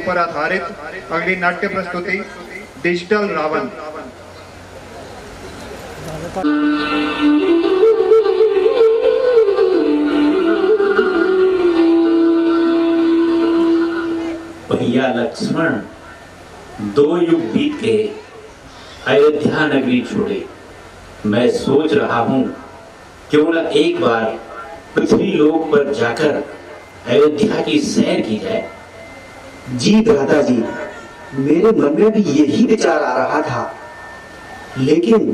पर आधारित अगली नाट्य प्रस्तुति डिजिटल रावण। भैया लक्ष्मण, 2 युग बीत गए, अयोध्या नगरी छोड़े। मैं सोच रहा हूँ क्यों न एक बार पृथ्वी लोक पर जाकर अयोध्या की सैर की जाए। जी दादाजी, मेरे मन में भी यही विचार आ रहा था, लेकिन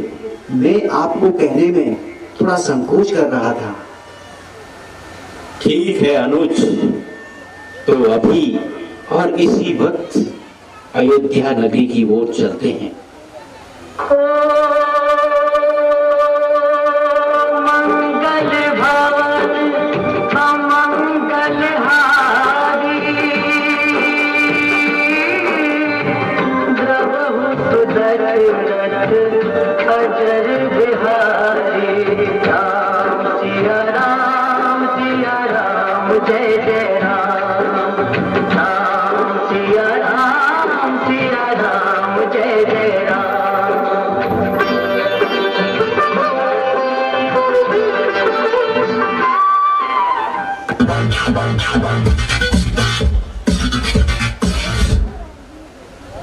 मैं आपको कहने में थोड़ा संकोच कर रहा था। ठीक है अनुज, तो अभी और इसी वक्त अयोध्या नगरी की ओर चलते हैं।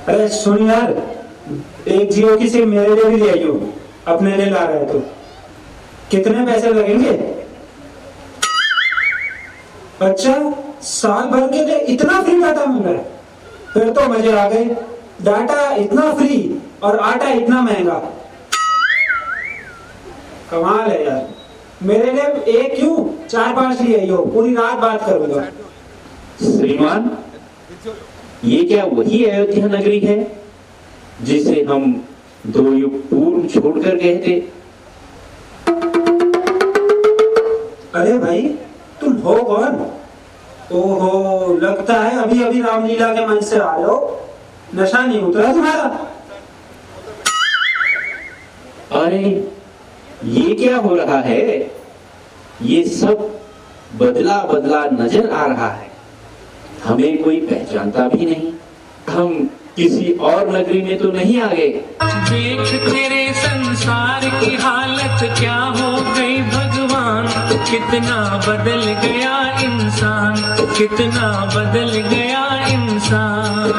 अरे सुन यार, एक जियो की सिम मेरे लिए भी ले आइयो, अपने लिए ला रहे तो। कितने पैसे लगेंगे? अच्छा, साल भर के लिए इतना फ्री डाटा मिल रहा है? फिर तो मजे आ गए। डाटा इतना फ्री और आटा इतना महंगा, कमाल है यार। मेरे लिए एक क्यों 4-5 ले आइयो, पूरी रात बात करूंगा। श्रीमान, ये क्या वही अयोध्या नगरी है जिसे हम 2 युग पूर्व छोड़कर गए थे? अरे भाई, तुम हो कौन? ओहो, लगता है अभी अभी रामलीला के मंच से आ रहे हो। नशा नहीं उतरा तुम्हारा? अरे ये क्या हो रहा है? ये सब बदला बदला नजर आ रहा है। हमें कोई पहचानता भी नहीं। हम किसी और नगरी में तो नहीं आ गए। देख तेरे संसार की हालत क्या हो गई भगवान, कितना बदल गया इंसान, कितना बदल गया इंसान।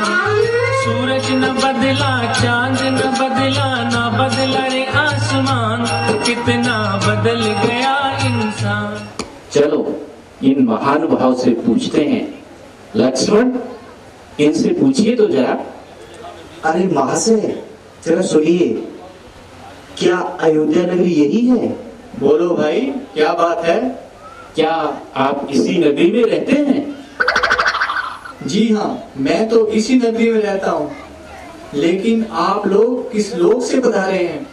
सूरज न बदला, चांद न बदला, न बदला रे आसमान, कितना बदल गया इंसान। चलो इन महानुभाव से पूछते हैं। लक्ष्मण, इनसे पूछिए तो जरा। अरे महाशय, जरा सुनिए, क्या अयोध्या नगरी यही है? बोलो भाई, क्या बात है? क्या आप इसी नगरी में रहते हैं? जी हाँ, मैं तो इसी नगरी में रहता हूँ, लेकिन आप लोग किस लोक से पधारे हैं?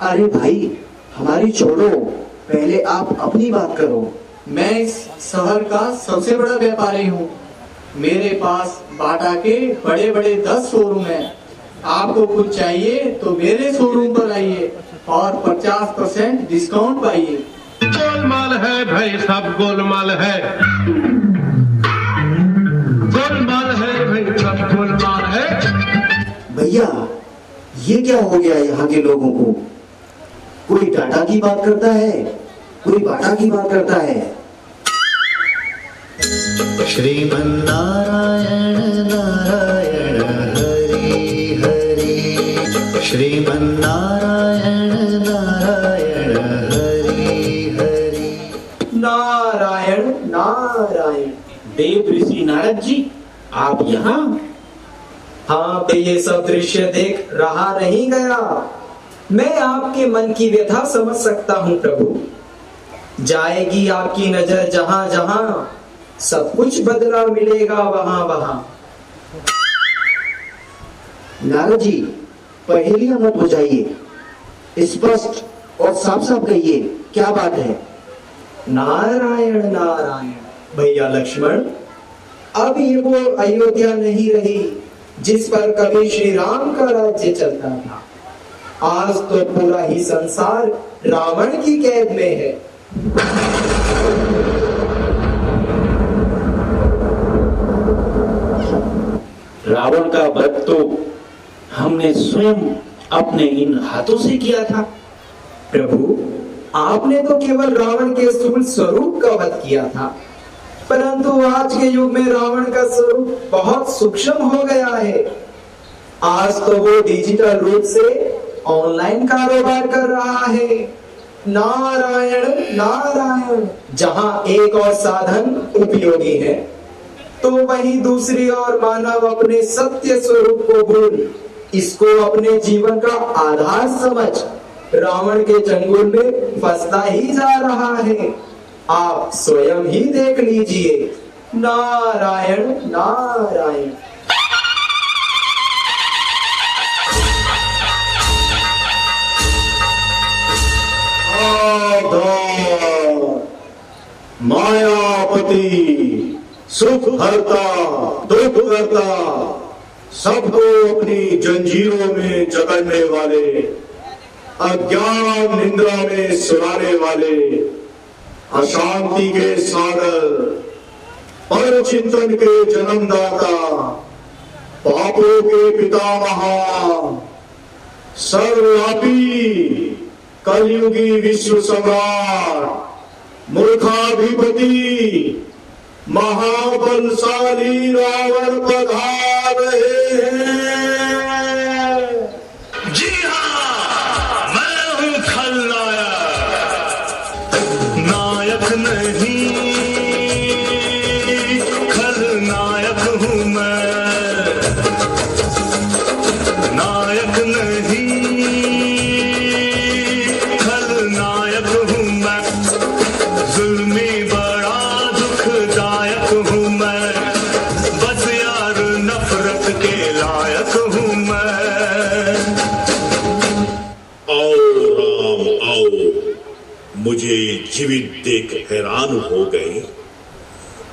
अरे भाई, हमारी छोड़ो, पहले आप अपनी बात करो। मैं इस शहर का सबसे बड़ा व्यापारी हूँ। मेरे पास बाटा के बड़े बड़े 10 शोरूम हैं। आपको कुछ चाहिए तो मेरे शोरूम पर आइए और 50% डिस्काउंट पाइए। गोलमाल है भाई, सब गोलमाल है। गोलमाल है भाई, सब गोलमाल है। भैया, ये क्या हो गया यहाँ के लोगों को? कोई टाटा की बात करता है, कोई बाटा की बात करता है। श्रीमन्नारायण नारायण हरि हरि, श्रीमन्नारायण नारायण हरि हरि। नारायण नारायण। देव ऋषि नारद जी, आप यहाँ? हाँ, तो ये सब दृश्य देख रहा नहीं गया। मैं आपके मन की व्यथा समझ सकता हूँ प्रभु। जाएगी आपकी नजर जहां जहां, सब कुछ बदला मिलेगा वहां वहां। नारद जी, पहेलियां मत बुझाइए, स्पष्ट और साफ साफ कहिए, क्या बात है? नारायण नारायण। भैया लक्ष्मण, अब ये वो अयोध्या नहीं रही जिस पर कभी श्री राम का राज्य चलता था। आज तो पूरा ही संसार रावण की कैद में है। रावण का वध तो हमने स्वयं अपने इन हाथों से किया था। प्रभु, आपने तो केवल रावण के स्थूल स्वरूप का वध किया था, परंतु आज के युग में रावण का स्वरूप बहुत सूक्ष्म हो गया है। आज तो वो डिजिटल रूप से ऑनलाइन कारोबार कर रहा है। नारायण नारायण। जहां एक और साधन उपयोगी है, तो वहीं दूसरी ओर मानव अपने सत्य स्वरूप को भूल इसको अपने जीवन का आधार समझ रावण के चंगुल में फंसता ही जा रहा है। आप स्वयं ही देख लीजिए। नारायण नारायण। मायापति, सुख हरता दुख करता, सबको अपनी जंजीरों में जकड़ने वाले, अज्ञान निंद्रा में सुलाने वाले, अशांति के सागर, पर चिंतन के जन्मदाता, पापों के पितामहा, सर्वव्यापी कलयुगी विश्व सम्राट, मूर्खाधिपति, महाबलशाली रावण पधार रहे हैं। जी हाँ, मैं हूँ खलनायक। नायक नहीं, खलनायक हूँ मैं। नायक नहीं, खलनायक हूँ मैं। जुल्मी बड़ा दुखदायक हूँ मैं। बस यार नफरत के लायक हूँ मैं। आओ राम आओ, मुझे जीवित देख हैरान हो गए।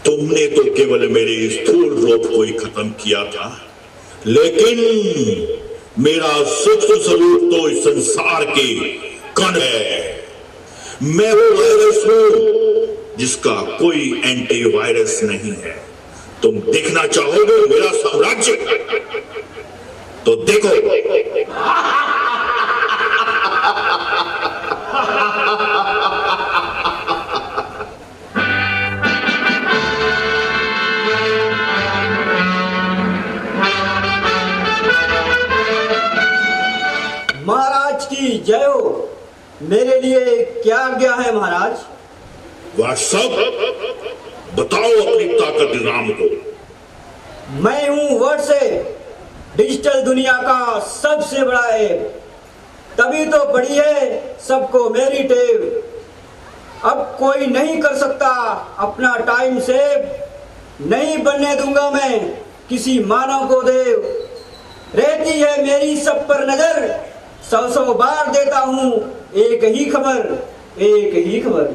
तुमने तो केवल मेरे स्थूल रूप को ही खत्म किया था, लेकिन मेरा सूक्ष्म स्वरूप तो इस संसार के कण है। मैं वो वायरस हूं जिसका कोई एंटीवायरस नहीं है। तुम देखना चाहोगे मेरा साम्राज्य? तो देखो। महाराज की जय हो। मेरे लिए क्या आज्ञा है महाराज? वह सब बताओ अपनी ताकत राम को। मैं हूं वर्ड से डिजिटल दुनिया का सबसे बड़ा ऐप, तभी तो बड़ी है सबको मेरी टेव। अब कोई नहीं कर सकता अपना टाइम सेव, नहीं बनने दूंगा मैं किसी मानव को देव। रहती है मेरी सब पर नजर, 100 बार देता हूं एक ही खबर, एक ही खबर।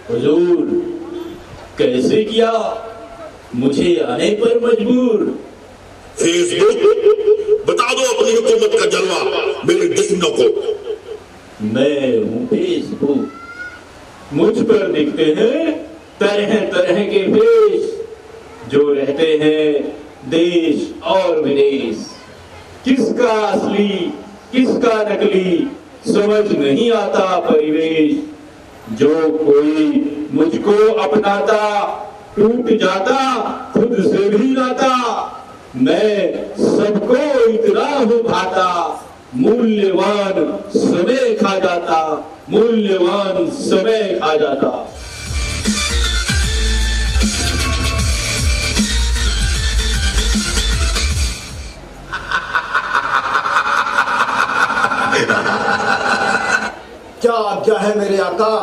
हुजूर, कैसे किया मुझे आने पर मजबूर? फेसबुक बता दो अपनी हुकूमत का जलवा मेरे दुश्मनों को। मैं हूँ फेसबुक, मुझ पर दिखते हैं तरह तरह के फेस, जो रहते हैं देश और विदेश। किसका असली किसका नकली समझ नहीं आता परिवेश। जो कोई मुझको अपनाता टूट जाता खुद से भी नाता। मैं सबको इतना हूँ भाता, मूल्यवान समय खा जाता, मूल्यवान समय खा जाता। क्या आज्ञा है मेरे आका,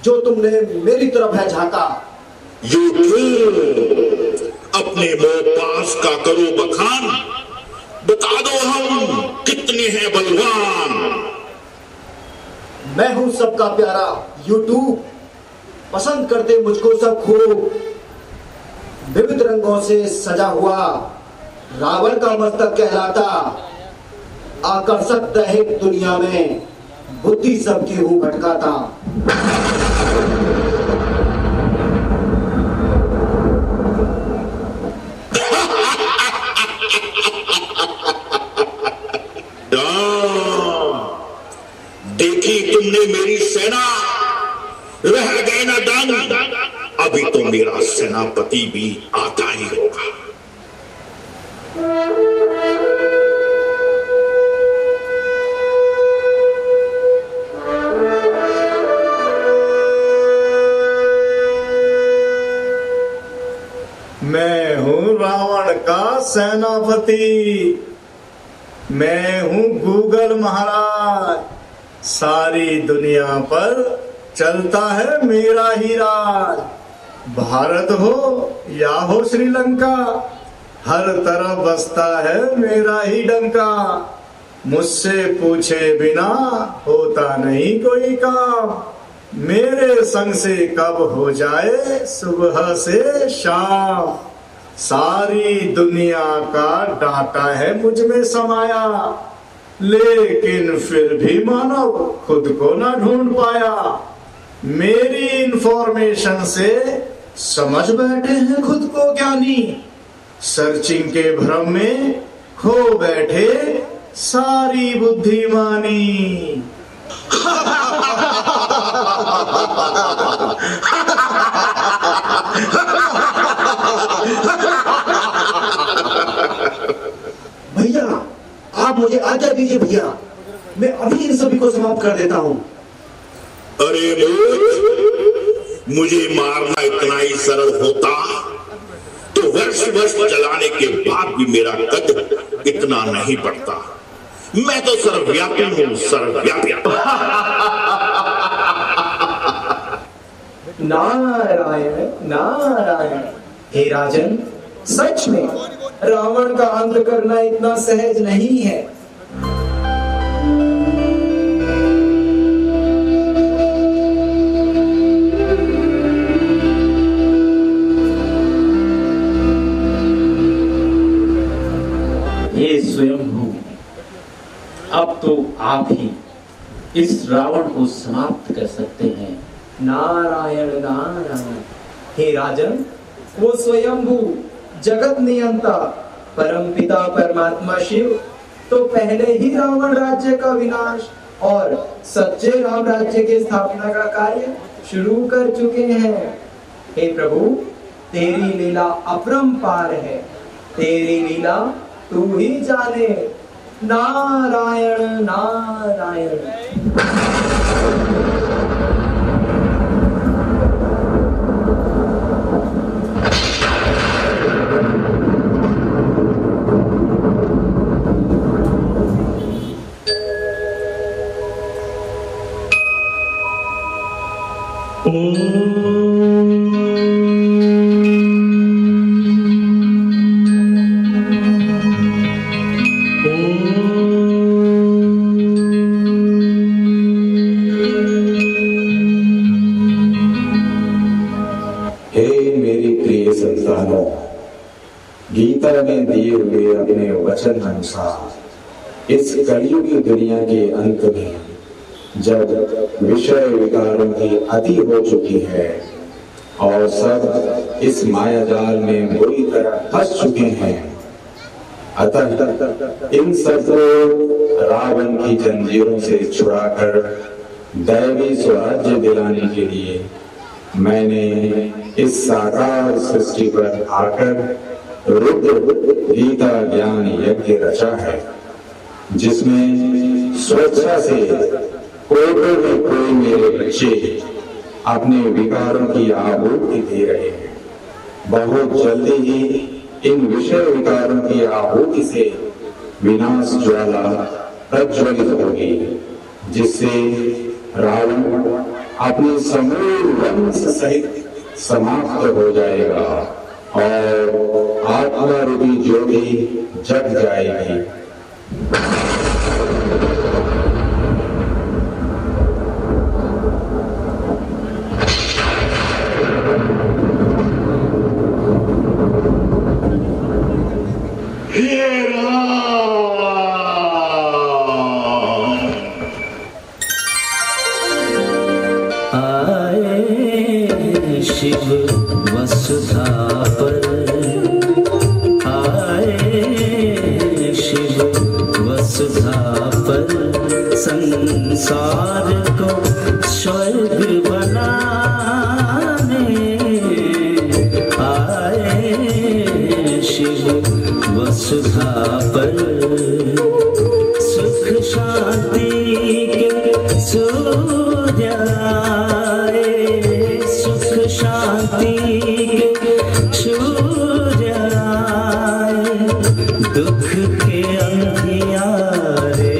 जो तुमने मेरी तरफ है झाका? अपने मुंह पास का करो बखान, बता दो हम कितने हैं बलवान। मैं हूं सबका प्यारा यूट्यूब, पसंद करते मुझको सब खूब। विविध रंगों से सजा हुआ रावण का मस्तक कहलाता, आकर्षक दैहिक दुनिया में बुद्धि सबकी हूँ भटकाता। देखी तुमने मेरी सेना, रह गए ना दंग, अभी तो मेरा सेनापति भी आता ही होगा। मैं हूं रावण का सेनापति, मैं हूं गूगल महाराज। सारी दुनिया पर चलता है मेरा ही राज। भारत हो या हो श्रीलंका, हर तरफ बसता है मेरा ही डंका। मुझसे पूछे बिना होता नहीं कोई काम, मेरे संग से कब हो जाए सुबह से शाम। सारी दुनिया का डाटा है मुझ में समाया, लेकिन फिर भी मानव खुद को ना ढूंढ पाया। मेरी इंफॉर्मेशन से समझ बैठे हैं खुद को ज्ञानी, सर्चिंग के भ्रम में खो बैठे सारी बुद्धिमानी। भैया आप मुझे आज्ञा दीजिए भैया, मैं अभी इन सभी को समाप्त कर देता हूँ। अरे मुझे मारना इतना ही सरल होता तो वर्ष चलाने के बाद भी मेरा कद इतना नहीं बढ़ता। मैं तो सर्वव्यापी हूँ, सर्वव्यापी। नारायण नारायण। हे राजन, सच में रावण का अंत करना इतना सहज नहीं है। हे स्वयंभू, अब तो आप ही इस रावण को समाप्त कर सकते हैं। नारायण नारायण। हे राजन, वो स्वयंभू जगत नियंता परम पिता परमात्मा शिव तो पहले ही रावण राज्य का विनाश और सच्चे राम राज्य की स्थापना का कार्य शुरू कर चुके हैं। हे प्रभु, तेरी लीला अपरंपार है, तेरी लीला तू ही जाने। नारायण नारायण। गीता में दिए हुए अपने वचन अनुसार इस कलयुगी दुनिया के अंत में जब विषय विकारों की अति हो चुकी है और सब इस मायाजाल में बुरी तरह फंस चुके हैं, अतः इन सबको रावण की जंजीरों से छुड़ाकर दैवी स्वराज्य दिलाने के लिए मैंने इस साकार सृष्टि पर आकर रुद्र गीता ज्ञान यज्ञ रचा है, जिसमें स्वेच्छा से कोई मेरे बच्चे अपने विकारों की आहुति दे रहे हैं। बहुत जल्दी ही इन विषय विकारों की आहुति से विनाश ज्वाला प्रज्वलित होगी, जिससे रावण अपने समूल वंश सहित समाप्त हो जाएगा और आत्मा रूपी ज्योति जग जाएगी। हे राम, वसुधा पर आए शिव वसुधा पर संसार को स्वर्ग बनाने आए शिव वसुधा पर सुख शांति के सूर्य आए सुख शांति के सूर्य आए दुख के अंधियारे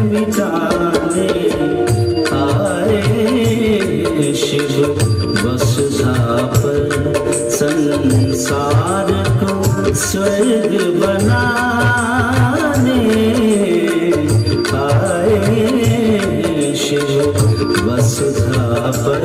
मिटाने आए शिव वसुधा पर संसार को स्वर्ग बनाने आए शिव वसुधा पर।